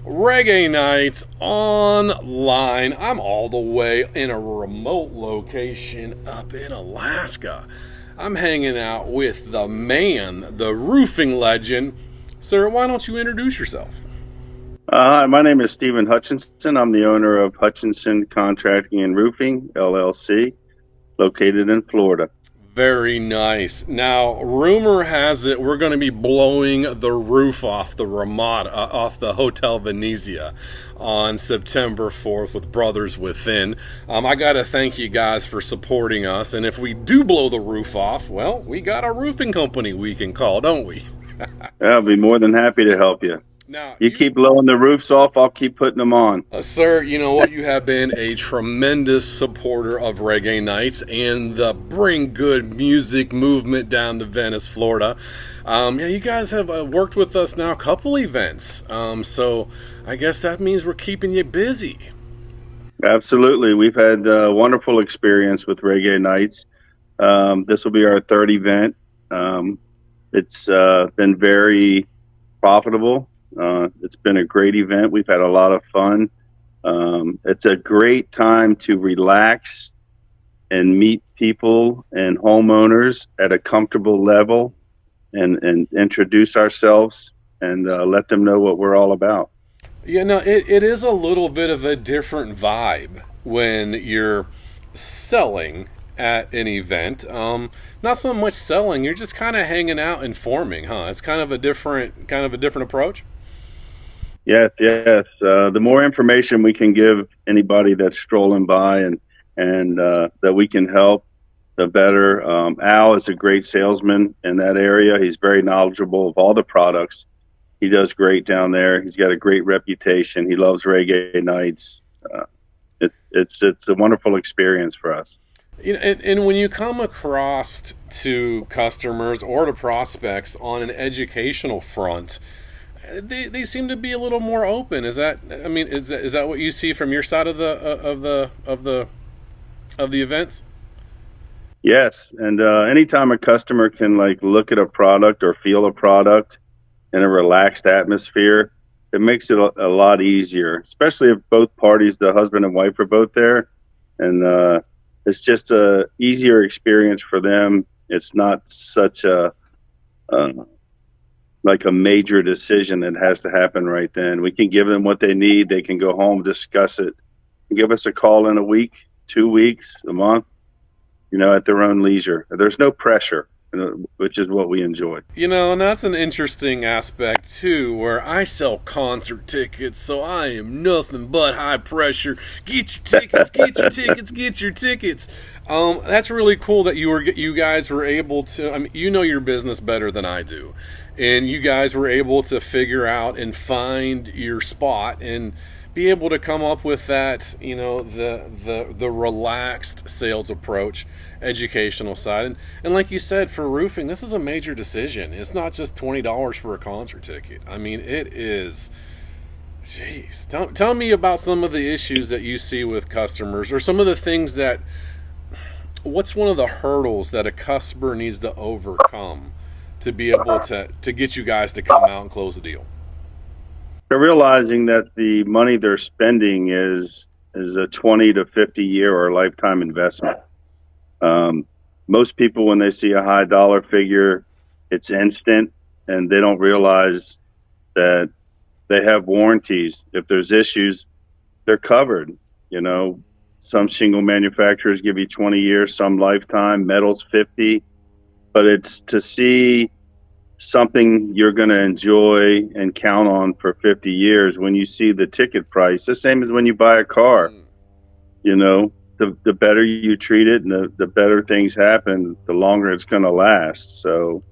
Reggae Nights online. I'm all the way in a remote location up in Alaska. I'm hanging out with the man, the roofing legend. Sir, why don't you introduce yourself? Hi, my name is Stephen Hutchinson. I'm the owner of Hutchinson Contracting and Roofing, LLC, located in Florida. Very nice. Now, rumor has it we're going to be blowing the roof off the Ramada, off the Hotel Venezia on September 4th with Brothers Within. I got to thank you guys for supporting us. And if we do blow the roof off, well, we got a roofing company we can call, don't we? I'll be more than happy to help you. Now, You keep blowing the roofs off, I'll keep putting them on. Sir, you know what? You have been a tremendous supporter of Reggae Nights and the Bring Good Music movement down to Venice, Florida. Yeah, you guys have worked with us now a couple events. So I guess that means we're keeping you busy. Absolutely. We've had a wonderful experience with Reggae Nights. This will be our third event. It's been very profitable. It's been a great event. We've had a lot of fun. It's a great time to relax and meet people and homeowners at a comfortable level and introduce ourselves and let them know what we're all about. Yeah, no, it is a little bit of a different vibe when you're selling at an event. Not so much selling, you're just kind of hanging out and forming, huh? It's kind of a different approach. Yes, yes. The more information we can give anybody that's strolling by and that we can help, the better. Al is a great salesman in that area. He's very knowledgeable of all the products. He does great down there. He's got a great reputation. He loves Reggae Nights. It's a wonderful experience for us. And when you come across to customers or to prospects on an educational front, they seem to be a little more open. Is that? I mean, is that what you see from your side of the events? Yes, and anytime a customer can like look at a product or feel a product in a relaxed atmosphere, it makes it a lot easier, especially if both parties, the husband and wife, are both there, and it's just a easier experience for them. It's not such a uh, like a major decision that has to happen right then. We can give them what they need. They can go home, discuss it, and give us a call in a week, 2 weeks, a month, at their own leisure. There's no pressure, which is what we enjoy. And that's an interesting aspect too, where I sell concert tickets, so I am nothing but high pressure. Get your tickets, get your tickets, get your tickets. That's really cool that you guys were able to. I mean, you know your business better than I do, and you guys were able to figure out and find your spot and be able to come up with that, the relaxed sales approach, educational side. And like you said, for roofing, this is a major decision. It's not just $20 for a concert ticket. I mean, it is. Jeez, tell me about some of the issues that you see with customers, or some of the things that. What's one of the hurdles that a customer needs to overcome to be able to get you guys to come out and close the deal? They're realizing that the money they're spending is a 20 to 50 year or lifetime investment. Um, Most people, when they see a high dollar figure, it's instant, and they don't realize that they have warranties. If there's issues, they're covered. You know, some shingle manufacturers give you 20 years, some lifetime, metals 50. But it's to see something you're going to enjoy and count on for 50 years when you see the ticket price, the same as when you buy a car. The better you treat it and the better things happen, the longer it's going to last. So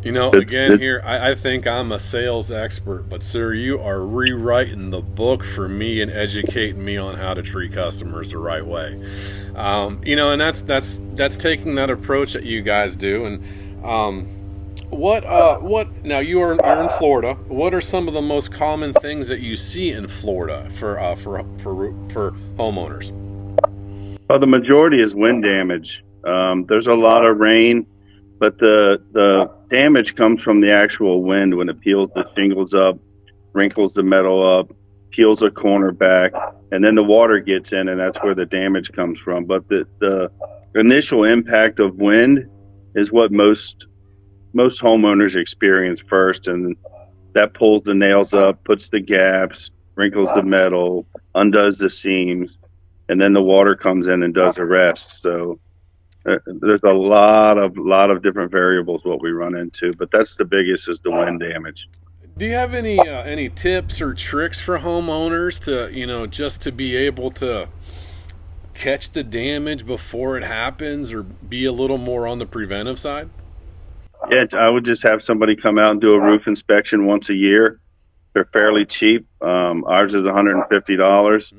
it's Again, it, here, I think I'm a sales expert, but sir, you are rewriting the book for me and educating me on how to treat customers the right way. And that's taking that approach that you guys do. And what now you're in Florida. What are some of the most common things that you see in Florida for homeowners? well, the majority is wind damage. There's a lot of rain, but the damage comes from the actual wind when it peels the shingles up, wrinkles the metal up. peels a corner back, and then the water gets in, and that's where the damage comes from. But the initial impact of wind is what most homeowners experience first, and that pulls the nails up, puts the gaps, wrinkles the metal, undoes the seams, and then the water comes in and does the rest. So there's a lot of different variables what we run into, but that's the biggest is the wind damage. Do you have any tips or tricks for homeowners to just to be able to catch the damage before it happens, or be a little more on the preventive side? Yeah, I would just have somebody come out and do a roof inspection once a year. They're fairly cheap. Ours is $150.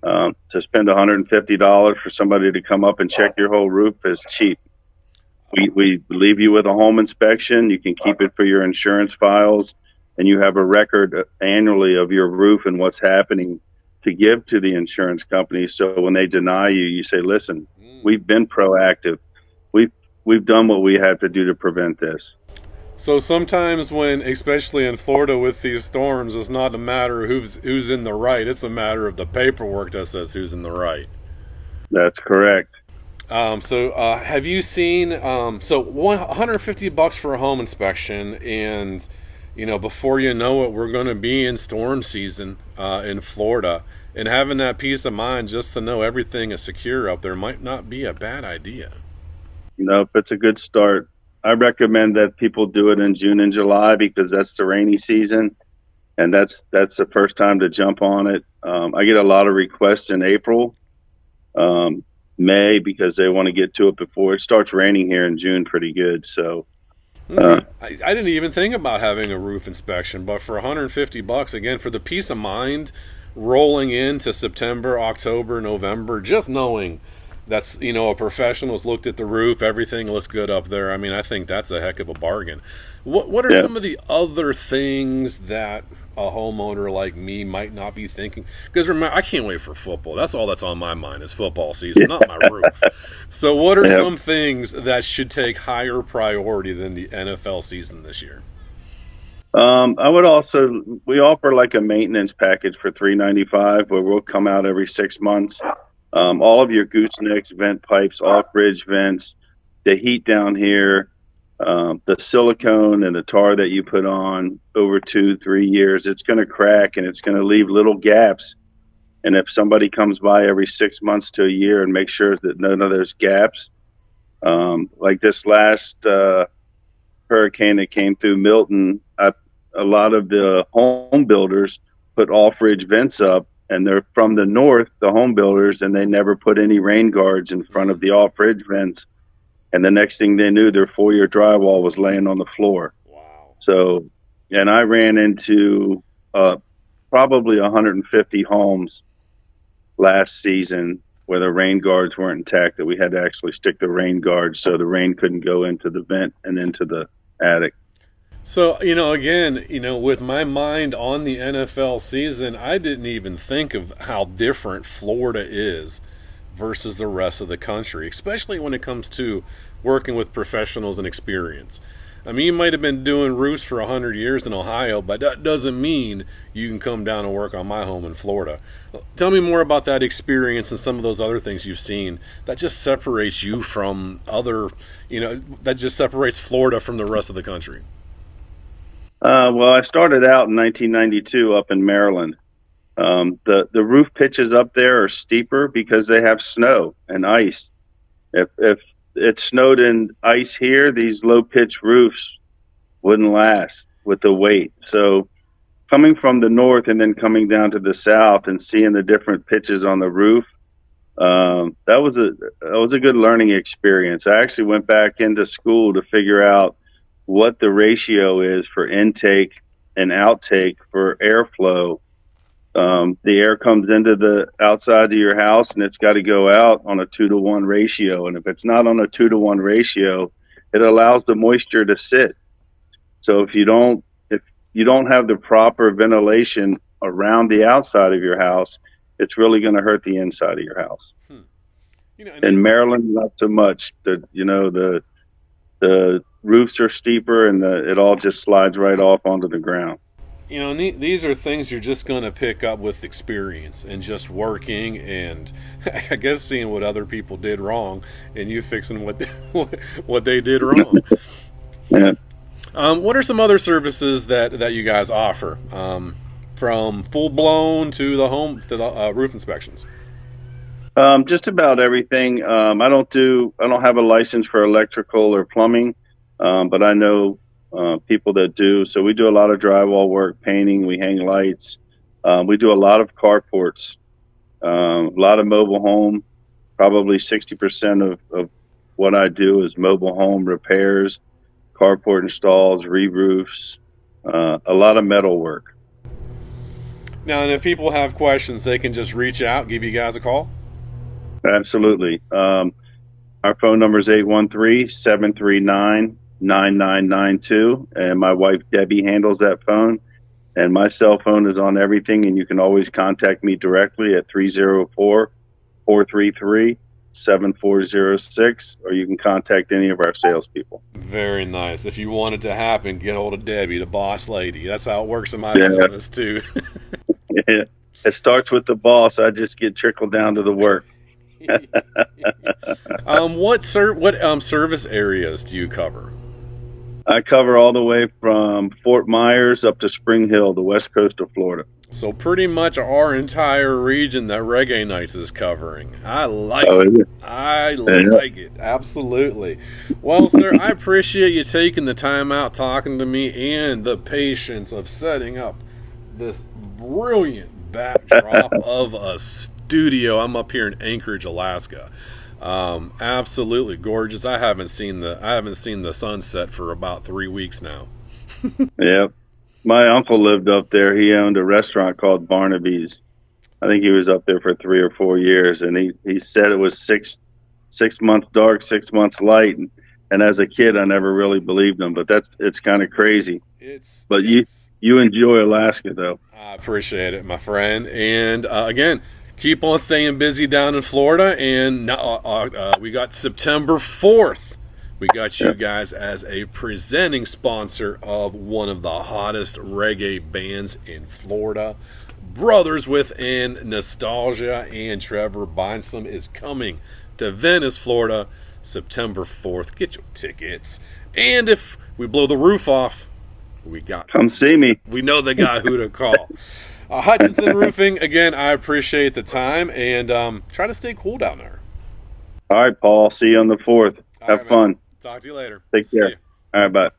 To spend $150 for somebody to come up and check your whole roof is cheap. We leave you with a home inspection. You can keep it for your insurance files, and you have a record annually of your roof and what's happening to give to the insurance company. So when they deny you, you say, "Listen, we've been proactive. We've done what we had to do to prevent this." So sometimes when, especially in Florida with these storms, it's not a matter of who's in the right. It's a matter of the paperwork that says who's in the right. That's correct. Have you seen, $150 for a home inspection, and before you know it, we're going to be in storm season in Florida, and having that peace of mind just to know everything is secure up there might not be a bad idea. If it's a good start, I recommend that people do it in June and July because that's the rainy season, and that's the first time to jump on it. I get a lot of requests in April, May, because they want to get to it before it starts raining here in June pretty good. So I didn't even think about having a roof inspection, but for $150, again, for the peace of mind rolling into September, October, November, just knowing that's a professional's looked at the roof, everything looks good up there. I mean, I think that's a heck of a bargain. What are some of the other things that a homeowner like me might not be thinking? Because remember, I can't wait for football. That's all that's on my mind is football season, not my roof. So what are some things that should take higher priority than the NFL season this year? We offer like a maintenance package for $395 where we'll come out every 6 months. All of your goosenecks, vent pipes, off-bridge vents, the heat down here, the silicone and the tar that you put on over 2-3 years, it's going to crack and it's going to leave little gaps. And if somebody comes by every 6 months to a year and makes sure that none of those gaps, like this last hurricane that came through Milton, a lot of the home builders put off-ridge vents up, and they're from the north, the home builders, and they never put any rain guards in front of the off-ridge vents. And the next thing they knew, their four-year drywall was laying on the floor. Wow. So, and I ran into probably 150 homes last season where the rain guards weren't intact, that we had to actually stick the rain guards so the rain couldn't go into the vent and into the attic. So, again, with my mind on the NFL season, I didn't even think of how different Florida is versus the rest of the country, especially when it comes to working with professionals and experience. I mean, you might have been doing roofs for 100 years in Ohio, but that doesn't mean you can come down and work on my home in Florida. Tell me more about that experience and some of those other things you've seen that just separates you from other, that just separates Florida from the rest of the country. Well, I started out in 1992 up in Maryland. The roof pitches up there are steeper because they have snow and ice. If it snowed and ice here, these low pitch roofs wouldn't last with the weight. So coming from the north and then coming down to the south and seeing the different pitches on the roof, that was a good learning experience. I actually went back into school to figure out what the ratio is for intake and outtake for airflow. The air comes into the outside of your house and it's got to go out on a 2-to-1 ratio. And if it's not on a 2-to-1 ratio, it allows the moisture to sit. So if you don't have the proper ventilation around the outside of your house, it's really going to hurt the inside of your house. In Maryland, not so much. The roofs are steeper and it all just slides right off onto the ground. You know, and these are things you're just going to pick up with experience and just working and I guess seeing what other people did wrong and you fixing what they did wrong. Yeah. What are some other services that you guys offer, from full blown to the roof inspections? Just about everything. I don't have a license for electrical or plumbing, but I know people that do. So we do a lot of drywall work, painting. We hang lights. We do a lot of carports, a lot of mobile home. Probably 60% of what I do is mobile home repairs, carport installs, re-roofs, a lot of metal work. Now, and if people have questions, they can just reach out, give you guys a call. Absolutely. Our phone number is 813-739-9992. And my wife, Debbie, handles that phone. And my cell phone is on everything. And you can always contact me directly at 304-433-7406, or you can contact any of our salespeople. Very nice. If you want it to happen, get hold of Debbie, the boss lady. That's how it works in my Yeah. business, too. Yeah. It starts with the boss. I just get trickled down to the work. What service areas do you cover? I cover all the way from Fort Myers up to Spring Hill, the west coast of Florida. So pretty much our entire region that Reggae Nights is covering. I like Oh, it. is it? I like it. Absolutely. Well, sir, I appreciate you taking the time out talking to me and the patience of setting up this brilliant backdrop of a studio. I'm up here in Anchorage, Alaska. Absolutely gorgeous. I haven't seen the sunset for about 3 weeks now. Yeah. My uncle lived up there. He owned a restaurant called Barnaby's. I think he was up there for 3 or 4 years, and he said it was six months dark, 6 months light. And as a kid, I never really believed him. But it's kind of crazy. But you enjoy Alaska, though. I appreciate it, my friend. And again, keep on staying busy down in Florida. And we got September 4th. We got you guys as a presenting sponsor of one of the hottest reggae bands in Florida. Brothers Within Nostalgia and Trevor Bynsom is coming to Venice, Florida, September 4th. Get your tickets. And if we blow the roof off, come see me. We know the guy who to call. Hutchinson Roofing, again, I appreciate the time, and try to stay cool down there. All right, Paul. See you on the 4th. Have fun. Talk to you later. Take care. All right, bye.